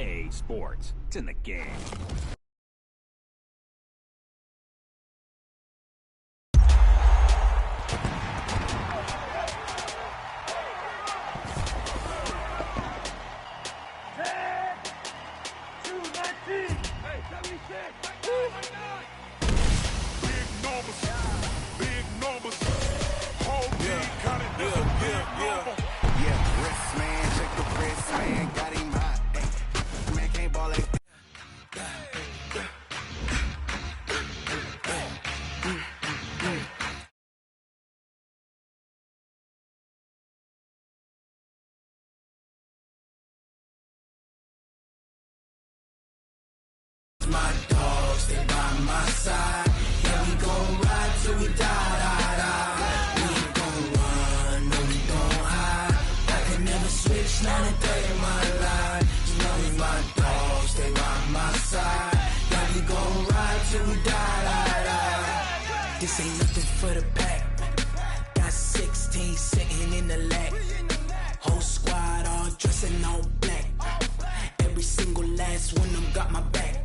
EA Sports. It's in the game. My dogs, they by my side. Yeah, we gon' ride till we die. We ain't gon' run, no, we gon' hide. I can never switch, not a day in my life. You know we my dogs, they by my side. Yeah, we gon' ride till we die. This ain't nothing for the pack. Got 16 sitting in the lap. Whole squad all dressing all black. Every single last one of them got my back.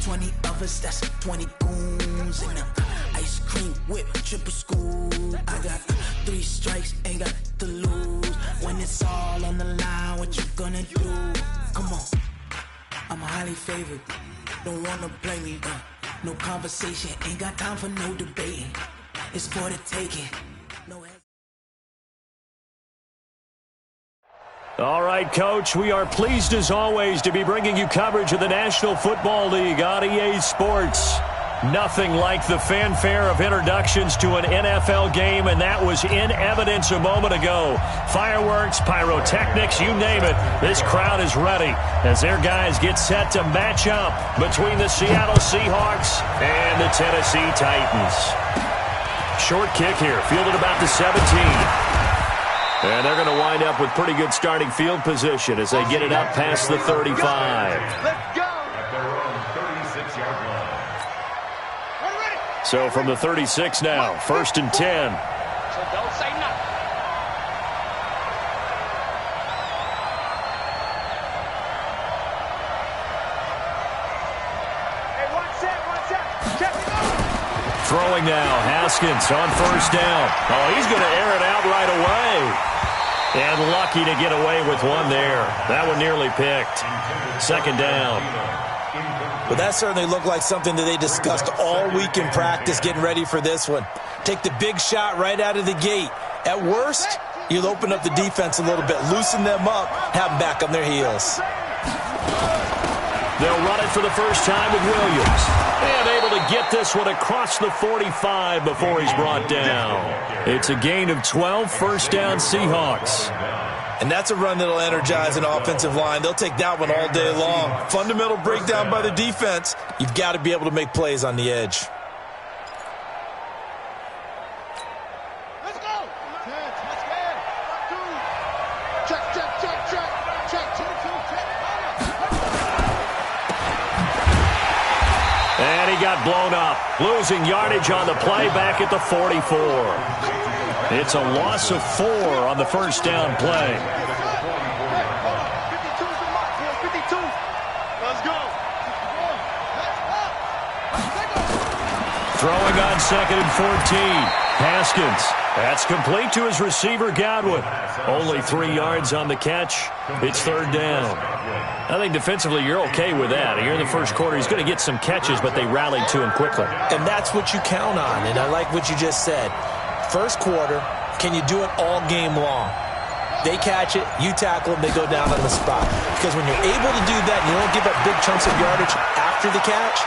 20 of us, that's 20 goons in a ice cream whip, triple school. I got 3 strikes, ain't got to lose. When it's all on the line, what you gonna do? Come on, I'm highly favored. Don't wanna blame me, no conversation, ain't got time for no debating. It's for the taking. No. All right, Coach, we are pleased as always to be bringing you coverage of the National Football League on EA Sports. Nothing like the fanfare of introductions to an NFL game, and that was in evidence a moment ago. Fireworks, pyrotechnics, you name it. This crowd is ready as their guys get set to match up between the Seattle Seahawks and the Tennessee Titans. Short kick here, fielded about the 17. And they're going to wind up with pretty good starting field position as they get it up past the 35. Let's go! So from the 36 now, 1st and 10. So don't say nothing. Hey, watch that. Check it out. Throwing now, Haskins on 1st down. Oh, he's going to air it out right away. And lucky to get away with one there. That one nearly picked. 2nd down. Well, that certainly looked like something that they discussed all week in practice getting ready for this one. Take the big shot right out of the gate. At worst, you'll open up the defense a little bit, loosen them up, have them back on their heels. They'll run it for the first time with Williams. And able to get this one across the 45 before he's brought down. It's a gain of 12, 1st down Seahawks. And that's a run that'll energize an offensive line. They'll take that one all day long. Fundamental breakdown by the defense. You've got to be able to make plays on the edge. Let's go. Check. And he got blown up, losing yardage on the play back at the 44. It's a loss of 4 on the 1st down play. 52. Let's go. Throwing on 2nd and 14. Haskins. That's complete to his receiver, Godwin. Only 3 yards on the catch. It's 3rd down. I think defensively you're okay with that. Here in the first quarter, he's going to get some catches, but they rallied to him quickly. And that's what you count on, and I like what you just said. First quarter, can you do it all game long? They catch it, you tackle them, they go down on the spot. Because when you're able to do that and you don't give up big chunks of yardage after the catch,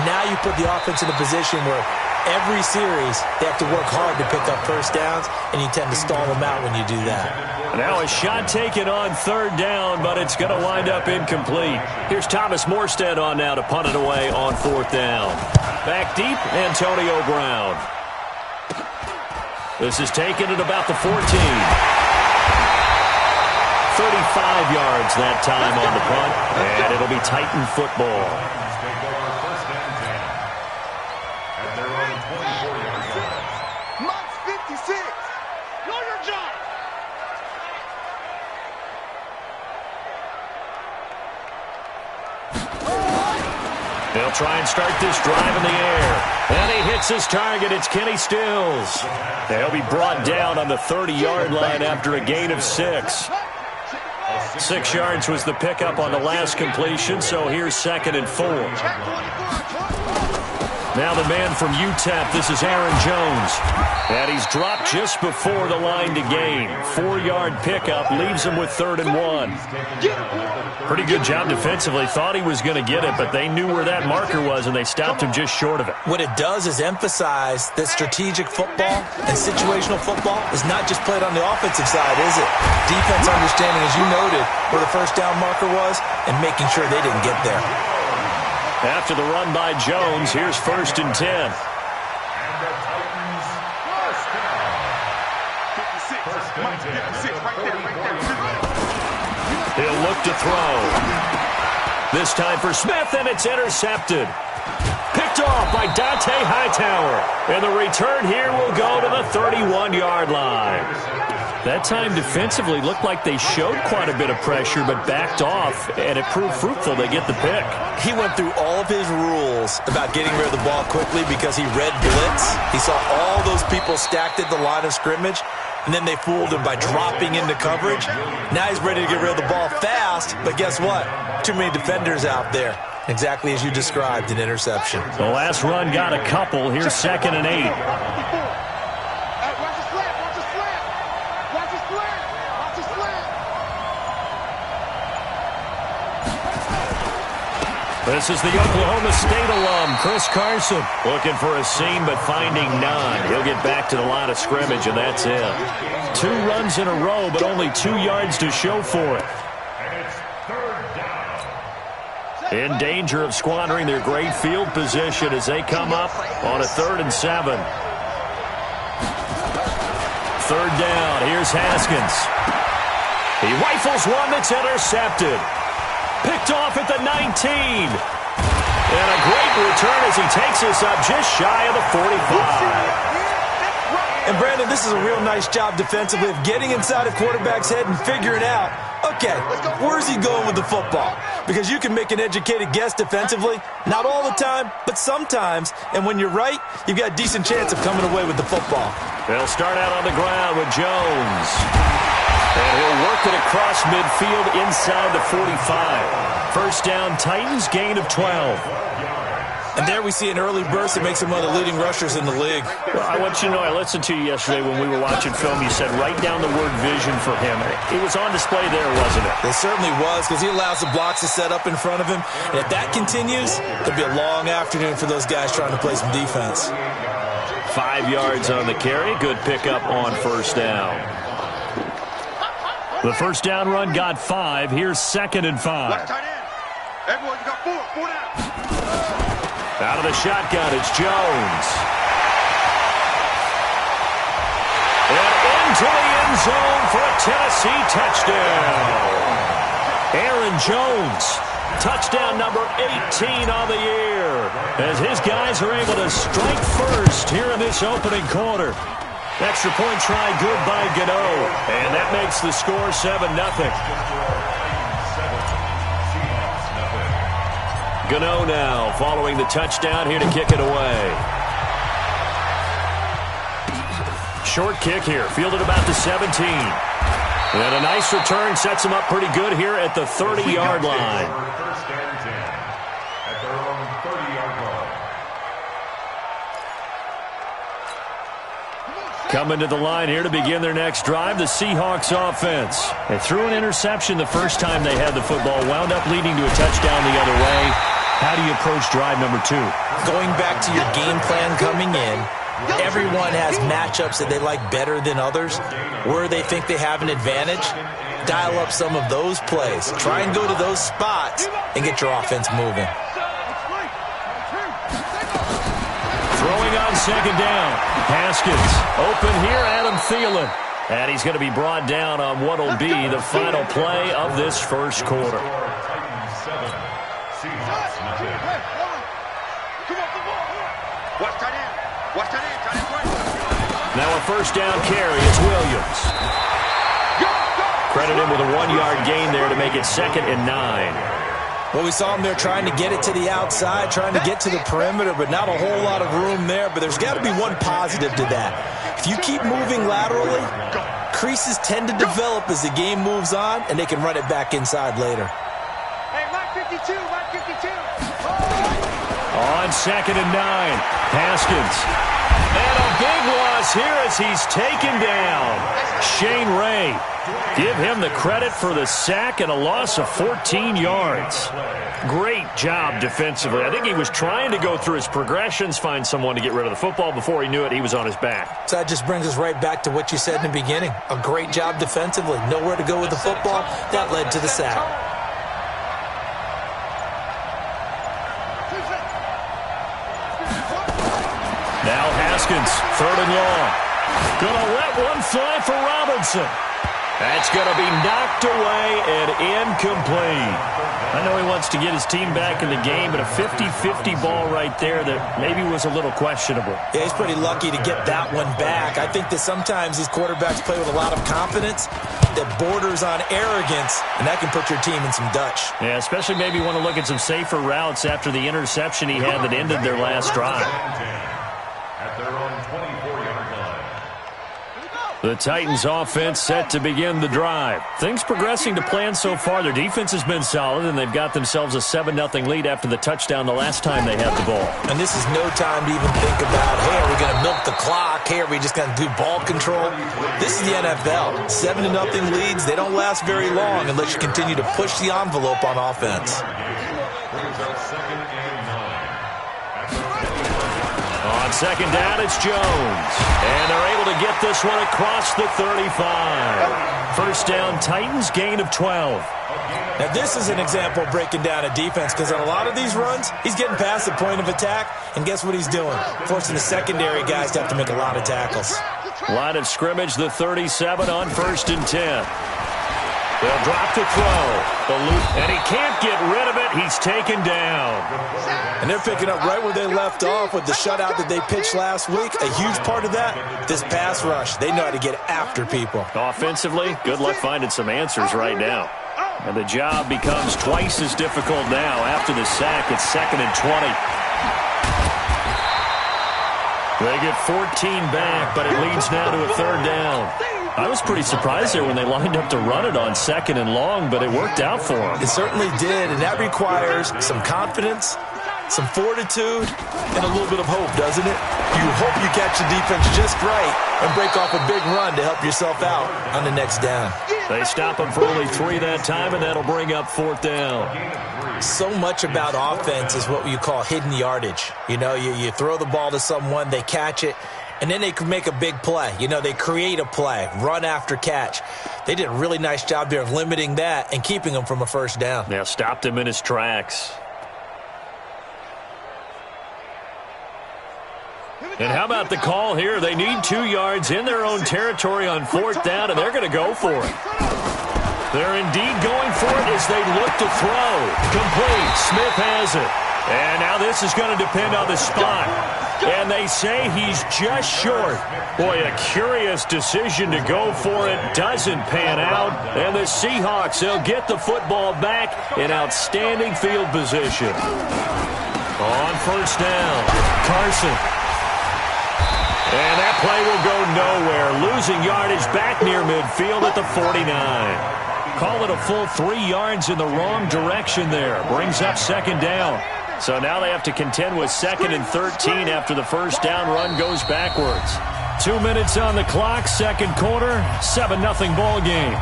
now you put the offense in a position where every series they have to work hard to pick up 1st downs, and you tend to stall them out when you do that. Now a shot taken on 3rd down, but it's going to wind up incomplete. Here's Thomas Morstead on now to punt it away on 4th down. Back deep, Antonio Brown. This is taken at about the 14. 35 yards that time on the punt, and it'll be Titan football. March 56. Know your job. They'll try and start this drive in the air. And he hits his target. It's Kenny Stills. They'll be brought down on the 30-yard line after a gain of 6. 6 yards was the pickup on the last completion, so here's 2nd and 4. Now the man from UTEP, this is Aaron Jones. And he's dropped just before the line to gain. 4-yard pickup leaves him with 3rd and 1. Pretty good job defensively. Thought he was going to get it, but they knew where that marker was, and they stopped him just short of it. What it does is emphasize that strategic football and situational football is not just played on the offensive side, is it? Defense understanding, as you noted, where the first down marker was and making sure they didn't get there. After the run by Jones, here's 1st and 10. He'll look to throw. This time for Smith, and it's intercepted. Picked off by Dante Hightower. And the return here will go to the 31-yard line. That time defensively looked like they showed quite a bit of pressure but backed off, and it proved fruitful. They get the pick. He went through all of his rules about getting rid of the ball quickly because he read blitz. He saw all those people stacked at the line of scrimmage, and then they fooled him by dropping into coverage. Now he's ready to get rid of the ball fast, but guess what? Too many defenders out there. Exactly as you described, an interception. The last run got a couple. Here's 2nd and 8. This is the Oklahoma State alum, Chris Carson, looking for a seam but finding none. He'll get back to the line of scrimmage, and that's it. 2 runs in a row, but only 2 yards to show for it. In danger of squandering their great field position as they come up on a 3rd and 7. 3rd down, here's Haskins. He rifles one that's intercepted. Picked off at the 19. And a great return as he takes us up just shy of the 45. And Brandon, this is a real nice job defensively of getting inside a quarterback's head and figuring out, okay, where's he going with the football? Because you can make an educated guess defensively, not all the time, but sometimes. And when you're right, you've got a decent chance of coming away with the football. They'll start out on the ground with Jones. And he'll work it across midfield inside the 45. First down, Titans, gain of 12. And there we see an early burst that makes him one of the leading rushers in the league. Well, I want you to know, I listened to you yesterday when we were watching film. You said write down the word vision for him. It was on display there, wasn't it? It certainly was, because he allows the blocks to set up in front of him. And if that continues, it'll be a long afternoon for those guys trying to play some defense. 5 yards on the carry. Good pickup on first down. The first down run got 5. Here's 2nd and 5. Everyone, you got 4 down. Out of the shotgun, it's Jones. And into the end zone for a Tennessee touchdown. Aaron Jones, touchdown number 18 on the year, as his guys are able to strike first here in this opening quarter. Extra point try good by Gano, and that makes the score 7-0. Gano now following the touchdown here to kick it away. Short kick here, fielded about the 17. And a nice return sets him up pretty good here at the 30-yard line. Coming to the line here to begin their next drive, the Seahawks offense. They threw an interception the first time they had the football, wound up leading to a touchdown the other way. How do you approach drive number 2? Going back to your game plan coming in, everyone has matchups that they like better than others, where they think they have an advantage. Dial up some of those plays. Try and go to those spots and get your offense moving. Throwing on second down. Haskins open here, Adam Thielen. And he's going to be brought down on what will be the final play of this first quarter. Now a first down carry, it's Williams. Credit him with a 1-yard gain there to make it 2nd and 9. Well, we saw him there trying to get it to the outside, trying to get to the perimeter, but not a whole lot of room there. But there's got to be one positive to that. If you keep moving laterally, creases tend to develop as the game moves on, and they can run it back inside later. Hey, Mike 52, Mike 52. On 2nd and 9, Haskins. And a big loss here as he's taken down. Shane Ray. Give him the credit for the sack and a loss of 14 yards. Great job defensively. I think he was trying to go through his progressions, find someone to get rid of the football. Before he knew it, he was on his back. So that just brings us right back to what you said in the beginning. A great job defensively. Nowhere to go with the football. That led to the sack. Now Haskins, 3rd and long. Gonna let one fly for Robinson. That's going to be knocked away and incomplete. I know he wants to get his team back in the game, but a 50-50 ball right there that maybe was a little questionable. Yeah, he's pretty lucky to get that one back. I think that sometimes these quarterbacks play with a lot of confidence that borders on arrogance, and that can put your team in some Dutch. Yeah, especially maybe want to look at some safer routes after the interception he had that ended their last drive. At their own 24-yard line. The Titans offense set to begin the drive. Things progressing to plan so far. Their defense has been solid, and they've got themselves a 7-0 lead after the touchdown the last time they had the ball. And this is no time to even think about, hey, are we going to milk the clock? Hey, are we just going to do ball control? This is the NFL. 7-0 leads, they don't last very long unless you continue to push the envelope on offense. On 2nd down, it's Jones. And they're able to get this one across the 35. First down, Titans, gain of 12. Now, this is an example of breaking down a defense because on a lot of these runs, he's getting past the point of attack, and guess what he's doing? Forcing the secondary guys to have to make a lot of tackles. Line of scrimmage, the 37 on 1st and 10. They'll drop to throw. And he can't get rid of it. He's taken down. And they're picking up right where they left off with the shutout that they pitched last week. A huge part of that, this pass rush. They know how to get after people. Offensively, good luck finding some answers right now. And the job becomes twice as difficult now after the sack. It's 2nd and 20. They get 14 back, but it leads now to a 3rd down. I was pretty surprised there when they lined up to run it on 2nd and long, but it worked out for them. It certainly did, and that requires some confidence, some fortitude, and a little bit of hope, doesn't it? You hope you catch the defense just right and break off a big run to help yourself out on the next down. They stop him for only 3 that time, and that'll bring up 4th down. So much about offense is what you call hidden yardage. You know, you throw the ball to someone, they catch it, and then they can make a big play. You know, they create a play, run after catch. They did a really nice job there of limiting that and keeping him from a first down. Yeah, stopped him in his tracks. And how about the call here? They need 2 yards in their own territory on 4th down, and they're going to go for it. They're indeed going for it as they look to throw. Complete. Smith has it. And now this is going to depend on the spot. And they say he's just short. Boy, a curious decision to go for it. Doesn't pan out. And the Seahawks, they'll get the football back in outstanding field position. On 1st down, Carson. And that play will go nowhere. Losing yardage back near midfield at the 49. Call it a full 3 yards in the wrong direction there. Brings up 2nd down. So now they have to contend with 2nd and 13 after the first down run goes backwards. 2 minutes on the clock, 2nd quarter, 7-0 ball game.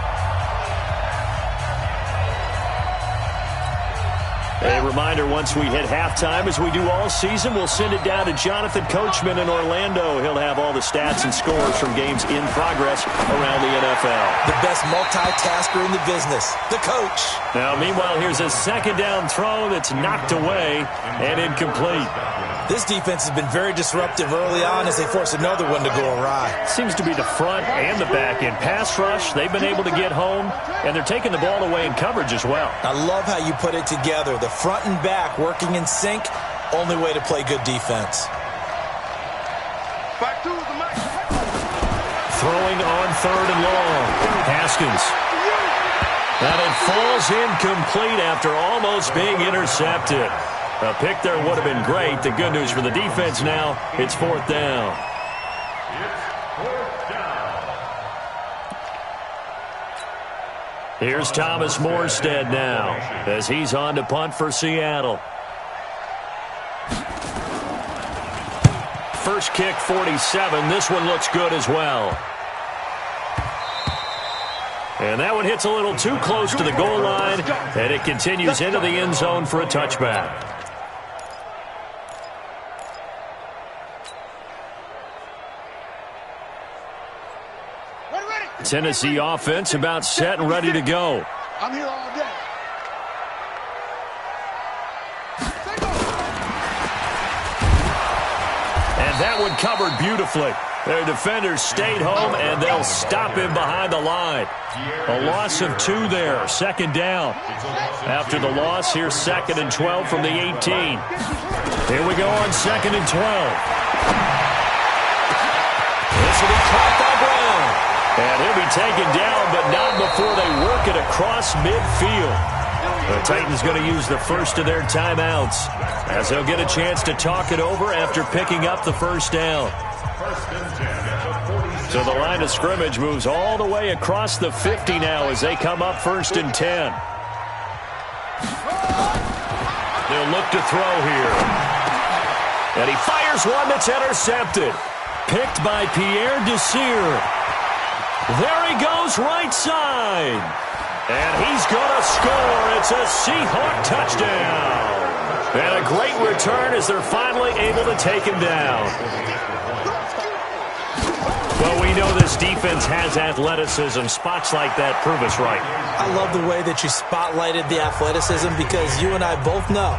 A reminder, once we hit halftime, as we do all season, we'll send it down to Jonathan Coachman in Orlando. He'll have all the stats and scores from games in progress around the NFL. The best multitasker in the business, the coach. Now, meanwhile, here's a 2nd down throw that's knocked away and incomplete. This defense has been very disruptive early on as they force another one to go awry. Seems to be the front and the back end. Pass rush, they've been able to get home, and they're taking the ball away in coverage as well. I love how you put it together. The front and back working in sync, only way to play good defense. Throwing on 3rd and long. Haskins. And it falls incomplete after almost being intercepted. A pick there would have been great. The good news for the defense now, it's 4th down. Here's Thomas Morstead now as he's on to punt for Seattle. First kick, 47. This one looks good as well. And that one hits a little too close to the goal line, and it continues into the end zone for a touchback. Tennessee offense about set and ready to go. I'm here all day. And that one covered beautifully. Their defenders stayed home, and they'll stop him behind the line. A loss of 2 there, 2nd down. After the loss, here's 2nd and 12 from the 18. Here we go on 2nd and 12. This will be caught by Brown. And he'll be taken down, but not before they work it across midfield. The Titans going to use the first of their timeouts as they'll get a chance to talk it over after picking up the first down. So the line of scrimmage moves all the way across the 50 now as they come up 1st and 10. They'll look to throw here. And he fires one that's intercepted. Picked by Pierre Desir. There he goes right side. And he's going to score. It's a Seahawk touchdown. And a great return as they're finally able to take him down. Well, we know this defense has athleticism. Spots like that prove us right. I love the way that you spotlighted the athleticism because you and I both know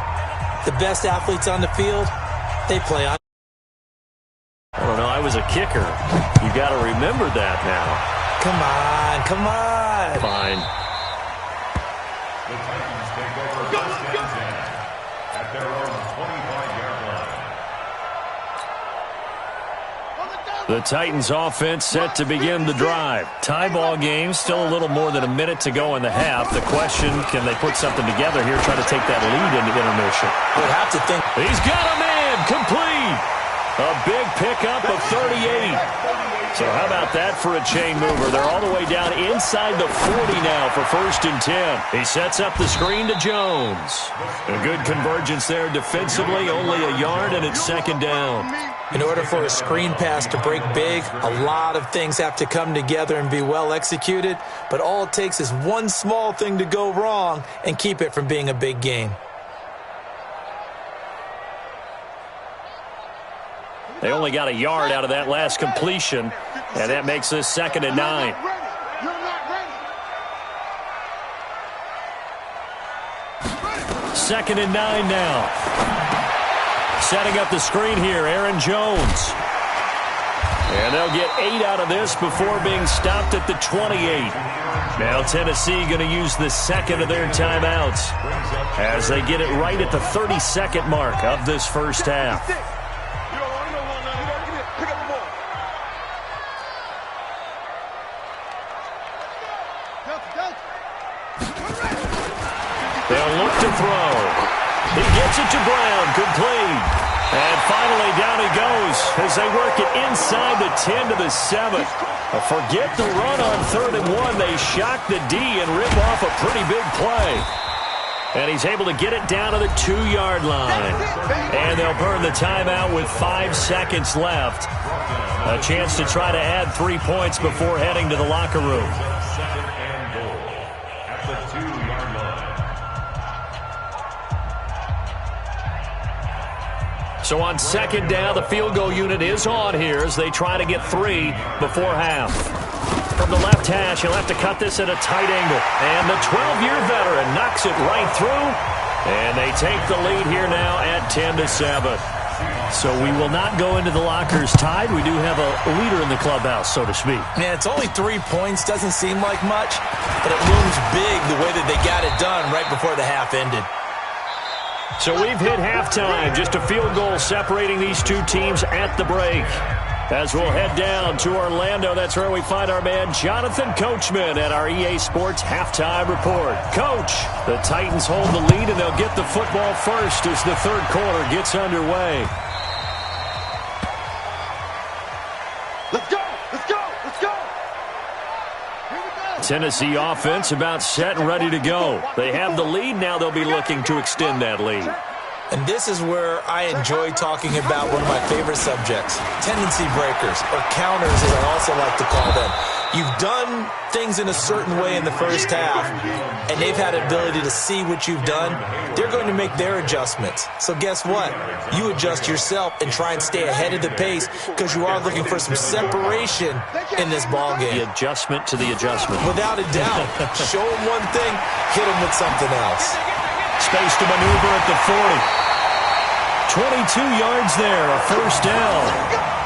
the best athletes on the field, they play on. I don't know. I was a kicker. You got to remember that now. Come on, come on. Fine. The Titans take over 1st and 10 at their own 25-yard line. The Titans offense set to begin the drive. Tie ball game, still a little more than a minute to go in the half. The question, can they put something together here, try to take that lead into intermission? We'll have to think. He's got a man, complete. A big pickup of 38. So how about that for a chain mover? They're all the way down inside the 40 now for 1st and 10. He sets up the screen to Jones. A good convergence there defensively, only a yard, and it's 2nd down. In order for a screen pass to break big, a lot of things have to come together and be well executed, but all it takes is one small thing to go wrong and keep it from being a big game. They only got a yard out of that last completion, and that makes this 2nd and 9. Second and 9 now. Setting up the screen here, Aaron Jones. And they'll get 8 out of this before being stopped at the 28. Now Tennessee going to use the 2nd of their timeouts as they get it right at the 32nd mark of this first half. They'll look to throw. He gets it to Brown, complete. And finally down he goes as they work it inside the 10 to the 7. Forget the run on 3rd and 1. They shock the D and rip off a pretty big play. And he's able to get it down to the 2-yard line. And they'll burn the timeout with 5 seconds left. A chance to try to add 3 points before heading to the locker room. Second and goal at the 2-yard line. So on 2nd down, the field goal unit is on here as they try to get 3 before half. From the left hash, he'll have to cut this at a tight angle. And the 12-year veteran knocks it right through. And they take the lead here now at 10 to 7. So we will not go into the lockers tied. We do have a leader in the clubhouse, so to speak. Yeah, it's only 3 points. Doesn't seem like much, but it looms big the way that they got it done right before the half ended. So we've hit halftime. Just a field goal separating these two teams at the break. As we'll head down to Orlando, that's where we find our man Jonathan Coachman at our EA Sports Halftime Report. Coach, the Titans hold the lead, and they'll get the football first as the third quarter gets underway. Let's go! Let's go! Let's go! Here we go! Tennessee offense about set and ready to go. They have the lead. Now they'll be looking to extend that lead. And this is where I enjoy talking about one of my favorite subjects, tendency breakers, or counters as I also like to call them. You've done things in a certain way in the first half, and they've had an ability to see what you've done. They're going to make their adjustments. So guess what? You adjust yourself and try and stay ahead of the pace because you are looking for some separation in this ballgame. The adjustment to the adjustment. Without a doubt. Show them one thing, hit them with something else. Space to maneuver at the 40. 22 yards there, a first down.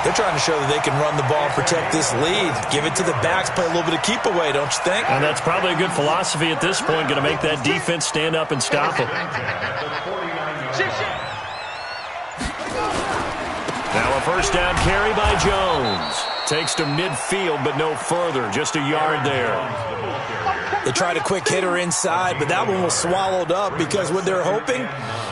They're trying to show that they can run the ball and protect this lead. Give it to the backs, play a little bit of keep away, don't you think? And that's probably a good philosophy at this point, going to make that defense stand up and stop them. Now a first down carry by Jones. Takes to midfield, but no further, just a yard there. They tried a quick hitter inside, but that one was swallowed up because what they're hoping,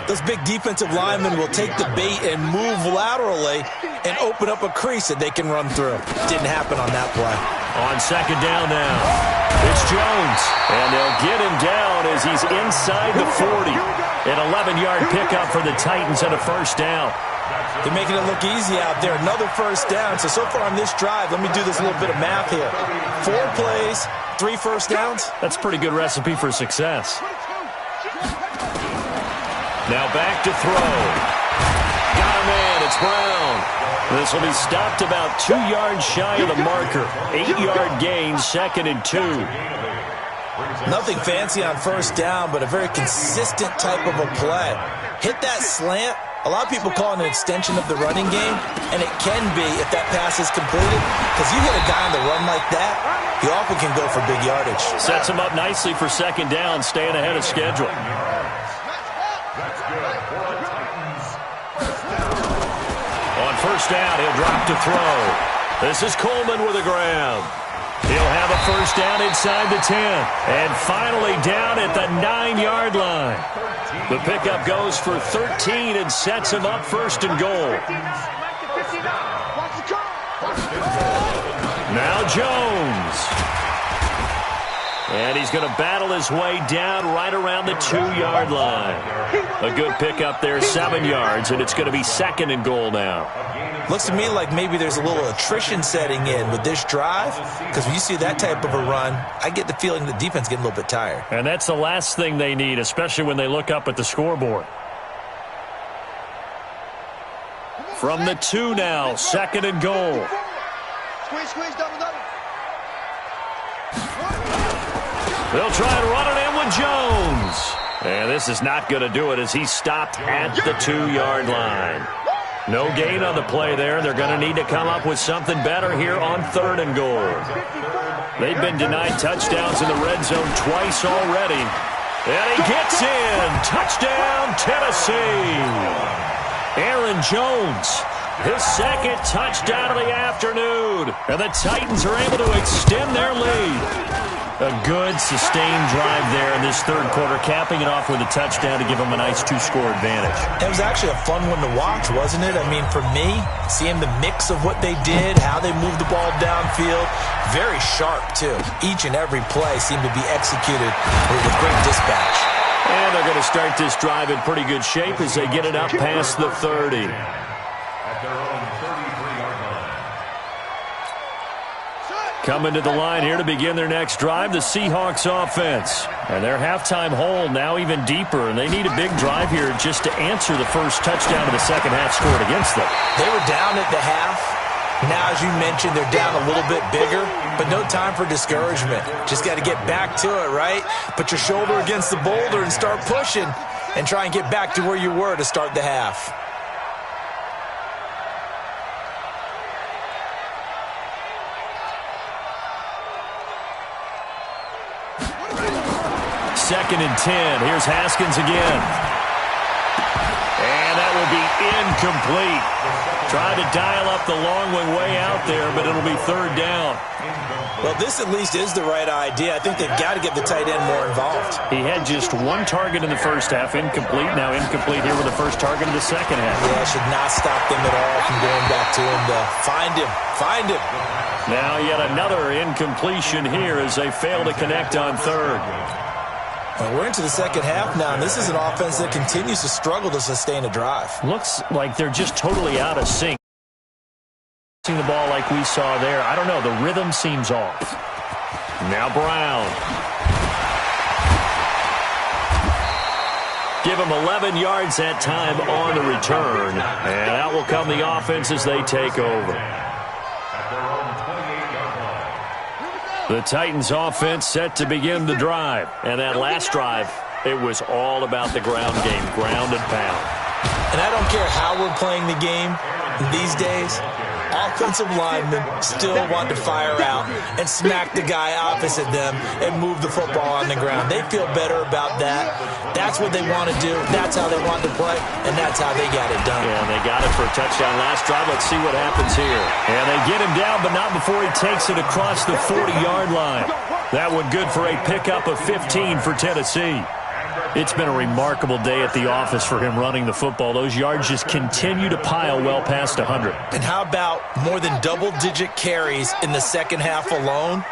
those big defensive linemen will take the bait and move laterally and open up a crease that they can run through. Didn't happen on that play. On second down now, it's Jones, and they'll get him down as he's inside the 40. An 11-yard pickup for the Titans and a first down. They're making it look easy out there. Another first down. So far on this drive, let me do this little bit of math here. 4 plays, 3 first downs. That's a pretty good recipe for success. Now back to throw. Got a man. It's Brown. This will be stopped about 2 yards shy of the marker. 8-yard gain, 2nd and 2. Nothing fancy on first down, but a very consistent type of a play. Hit that slant. A lot of people call it an extension of the running game, and it can be if that pass is completed, because you hit a guy on the run like that, he often can go for big yardage. Sets him up nicely for second down, staying ahead of schedule. On first down, he'll drop to throw. This is Coleman with a grab. He'll have a first down inside the 10. And finally down at the 9-yard line. The pickup goes for 13 and sets him up first and goal. Now Jones. And he's going to battle his way down right around the 2-yard line. A good pickup there, 7 yards, and it's going to be second and goal now. Looks to me like maybe there's a little attrition setting in with this drive, because when you see that type of a run, I get the feeling the defense getting a little bit tired. And that's the last thing they need, especially when they look up at the scoreboard. From the 2 now, second and goal. Squeeze, double. They'll try and run it in with Jones. And this is not going to do it as he's stopped at the 2-yard line. No gain on the play there. They're going to need to come up with something better here on third and goal. They've been denied touchdowns in the red zone twice already. And he gets in. Touchdown, Tennessee. Aaron Jones, his second touchdown of the afternoon. And the Titans are able to extend their lead. A good, sustained drive there in this third quarter, capping it off with a touchdown to give them a nice 2-score advantage. It was actually a fun one to watch, wasn't it? I mean, for me, seeing the mix of what they did, how they moved the ball downfield, very sharp, too. Each and every play seemed to be executed with great dispatch. And they're going to start this drive in pretty good shape as they get it up past the 30. At their own 33-yard line. Coming to the line here to begin their next drive, the Seahawks offense. And their halftime hole now even deeper, and they need a big drive here just to answer the first touchdown of the second half scored against them. They were down at the half. Now, as you mentioned, they're down a little bit bigger, but no time for discouragement. Just got to get back to it, right? Put your shoulder against the boulder and start pushing and try and get back to where you were to start the half. Second and 10. Here's Haskins again. And that will be incomplete. Tried to dial up the long one way out there, but it'll be third down. Well, this at least is the right idea. I think they've got to get the tight end more involved. He had just one target in the first half, incomplete. Now incomplete here with the first target in the second half. Yeah, should not stop them at all from going back to him to find him. Find him. Now yet another incompletion here as they fail to connect on third. Well, we're into the second half now, and this is an offense that continues to struggle to sustain a drive. Looks like they're just totally out of sync. The ball like we saw there. I don't know. The rhythm seems off. Now Brown. Give him 11 yards that time on the return. And out will come the offense as they take over. The Titans offense set to begin the drive. And that last drive, it was all about the ground game, ground and pound. And I don't care how we're playing the game these days. Offensive linemen still want to fire out and smack the guy opposite them and move the football on the ground. They feel better about that. That's what they want to do. That's how they want to play, and that's how they got it done. Yeah, they got it for a touchdown last drive. Let's see what happens here. And they get him down, but not before he takes it across the 40-yard line. That one good for a pickup of 15 for Tennessee. It's been a remarkable day at the office for him running the football. Those yards just continue to pile well past 100. And how about more than double-digit carries in the second half alone?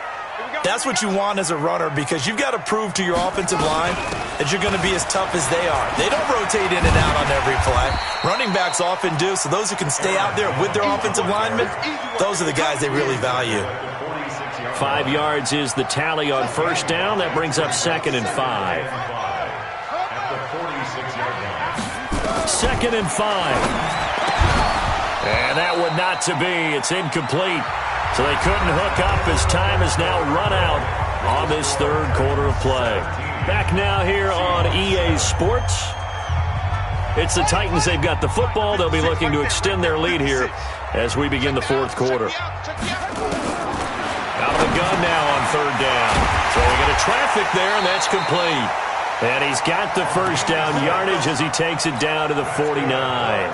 That's what you want as a runner, because you've got to prove to your offensive line that you're going to be as tough as they are. They don't rotate in and out on every play. Running backs often do, so those who can stay out there with their offensive linemen, those are the guys they really value. 5 yards is the tally on first down. That brings up 2nd and 5. 2nd and 5. And that would not to be. It's incomplete. So they couldn't hook up as time has now run out on this third quarter of play. Back now here on EA Sports. It's the Titans. They've got the football. They'll be looking to extend their lead here as we begin the fourth quarter. Out of the gun now on third down. So we get a traffic there, and that's complete. And he's got the first down yardage as he takes it down to the 49.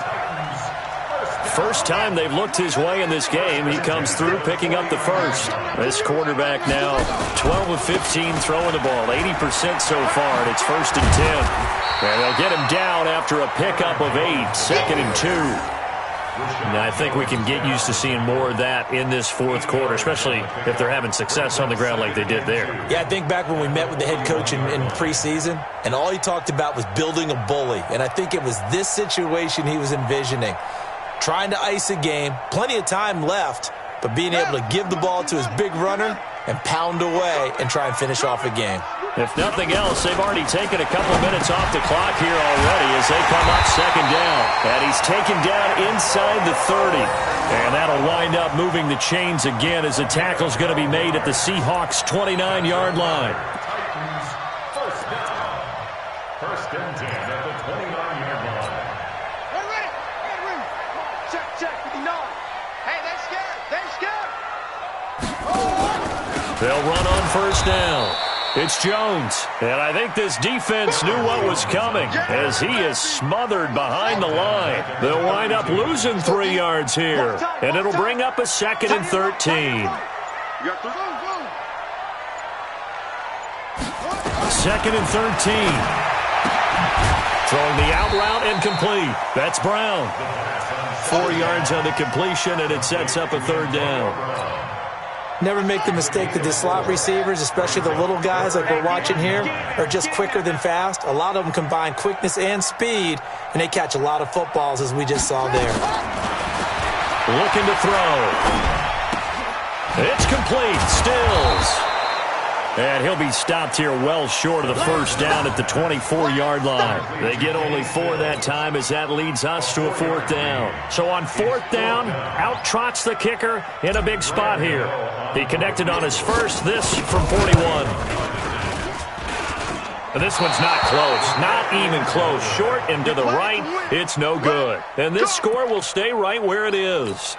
First time they've looked his way in this game. He comes through picking up the first. This quarterback now 12 of 15 throwing the ball. 80% so far, and it's 1st and 10. And they'll get him down after a pickup of 8. 2nd and 2. Now, I think we can get used to seeing more of that in this fourth quarter, especially if they're having success on the ground like they did there. Yeah, I think back when we met with the head coach in preseason, and all he talked about was building a bully. And I think it was this situation he was envisioning. Trying to ice a game, plenty of time left, but being able to give the ball to his big runner and pound away and try and finish off a game. If nothing else, they've already taken a couple minutes off the clock here already as they come up 2nd down. And he's taken down inside the 30. And that'll wind up moving the chains again as the tackle's going to be made at the Seahawks' 29-yard line. First and 10 at the 29-yard line. Check, 59. Hey, they're scared. They'll run on first down. It's Jones, and I think this defense knew what was coming as he is smothered behind the line. They'll wind up losing 3 yards here, and it'll bring up a 2nd and 13. 2nd and 13. Throwing the out route incomplete. That's Brown. 4 yards on the completion, and it sets up a 3rd down. Never make the mistake that the slot receivers, especially the little guys like we're watching here, are just quicker than fast. A lot of them combine quickness and speed, and they catch a lot of footballs, as we just saw there. Looking to throw. It's complete. Stills. And he'll be stopped here well short of the first down at the 24-yard line. They get only 4 that time as that leads us to a 4th down. So on 4th down, out trots the kicker in a big spot here. He connected on his first, this from 41. And this one's not close, not even close. Short and to the right, it's no good. And this score will stay right where it is.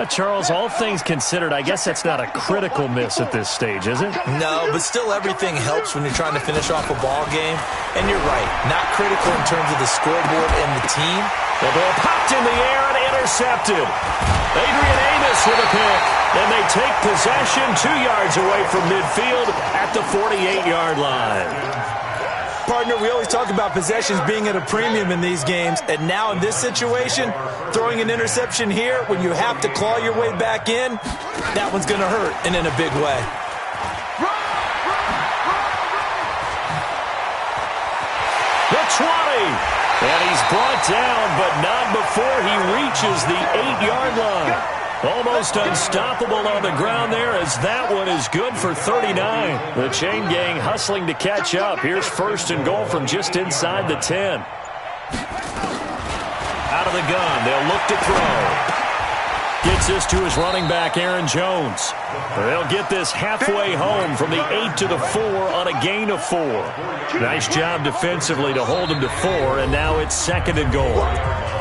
Charles, all things considered, I guess that's not a critical miss at this stage, is it? No, but still everything helps when you're trying to finish off a ball game. And you're right, not critical in terms of the scoreboard and the team. The ball popped in the air and intercepted. Adrian Amos with a pick. And they take possession 2 yards away from midfield at the 48-yard line. Partner, we always talk about possessions being at a premium in these games, and now in this situation, throwing an interception here when you have to claw your way back in, that one's going to hurt, and in a big way. The 20, and he's brought down, but not before he reaches the 8-yard line. Almost unstoppable on the ground there as that one is good for 39. The chain gang hustling to catch up. Here's first and goal from just inside the 10. Out of the gun, they'll look to throw. Gets this to his running back, Aaron Jones. They'll get this halfway home from the 8 to the 4 on a gain of 4. Nice job defensively to hold him to 4, and now it's second and goal.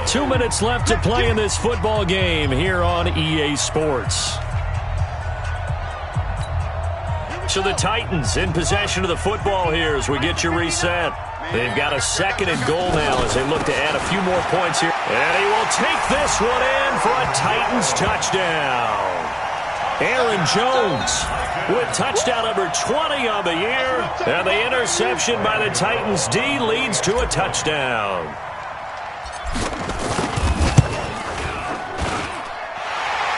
2 minutes left to play in this football game here on EA Sports. So the Titans in possession of the football here as we get you reset. They've got a second and goal now as they look to add a few more points here. And he will take this one in for a Titans touchdown. Aaron Jones with touchdown number 20 on the year. And the interception by the Titans D leads to a touchdown.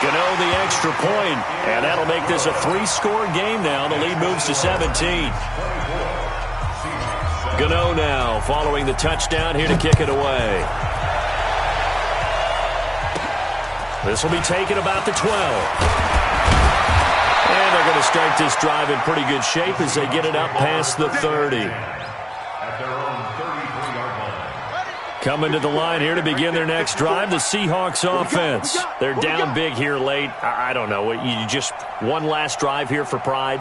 Gano the extra point, and that'll make this a 3-score game now. The lead moves to 17. Gano now following the touchdown here to kick it away. This will be taken about the 12. And they're going to start this drive in pretty good shape as they get it up past the 30. Coming to the line here to begin their next drive, the Seahawks offense. They're down big here late. I don't know. You just one last drive here for pride?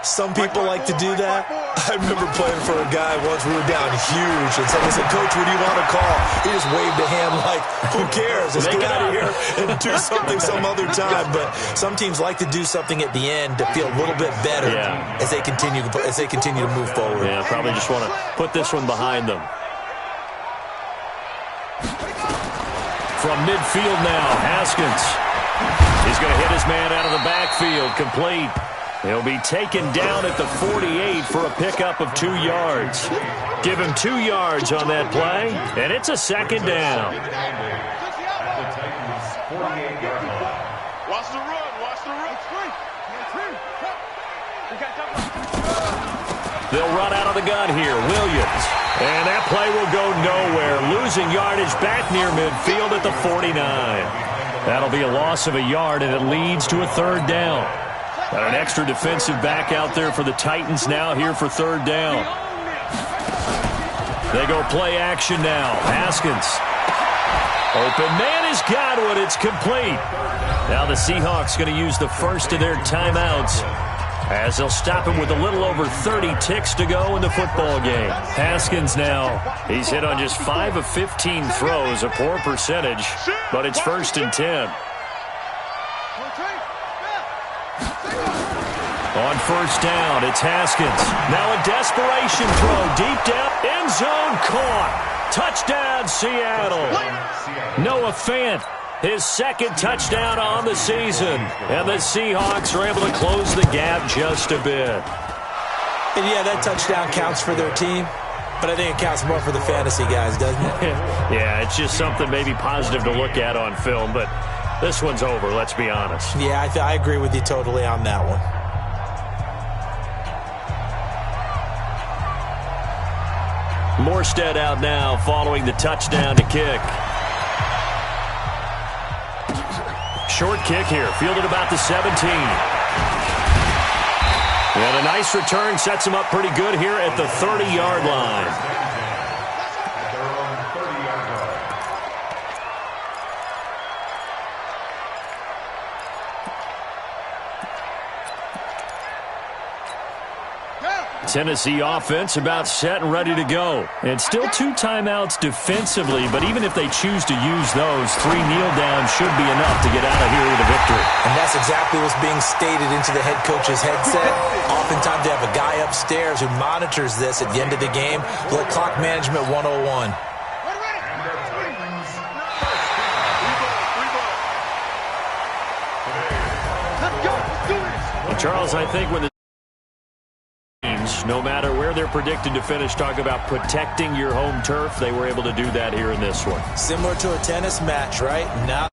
Some people like to do that. I remember playing for a guy once. We were down huge, and someone said, "Coach, what do you want to call?" He just waved a hand like, who cares? Let's get out of here and do something some other time. But some teams like to do something at the end to feel a little bit better as they continue to move forward. Yeah, probably just want to put this one behind them. From midfield now, Haskins. He's going to hit his man out of the backfield, complete. He'll be taken down at the 48 for a pickup of 2 yards. Give him 2 yards on that play, and it's a second down. Watch the run, watch the run. They'll run out of the gun here, Williams. And that play will go nowhere, losing yardage back near midfield at the 49. That'll be a loss of a yard, and it leads to a third down. Got an extra defensive back out there for the Titans now here for third down. They go play action now. Haskins. Open man is Godwin. It's complete. Now the Seahawks going to use the first of their timeouts as they'll stop him with a little over 30 ticks to go in the football game. Haskins now, he's hit on just 5 of 15 throws, a poor percentage, but it's first and 10. On first down, it's Haskins. Now a desperation throw deep down, end zone caught. Touchdown, Seattle. Noah Fant, his second touchdown on the season. And the Seahawks are able to close the gap just a bit. And yeah, that touchdown counts for their team, but I think it counts more for the fantasy guys, doesn't it? Yeah, it's just something maybe positive to look at on film, but this one's over, let's be honest. Yeah, I agree with you totally on that one. Morstead out now following the touchdown to kick. Short kick here, fielded about the 17. And a nice return sets him up pretty good here at the 30-yard line. Tennessee offense about set and ready to go. And still 2 timeouts defensively, but even if they choose to use those, 3 kneel downs should be enough to get out of here with a victory. And that's exactly what's being stated into the head coach's headset. Oftentimes they have a guy upstairs who monitors this at the end of the game. Look, clock management 101. Well, Charles, I think when the teams, no matter where they're predicted to finish, talk about protecting your home turf, they were able to do that here in this one. Similar to a tennis match, right? Now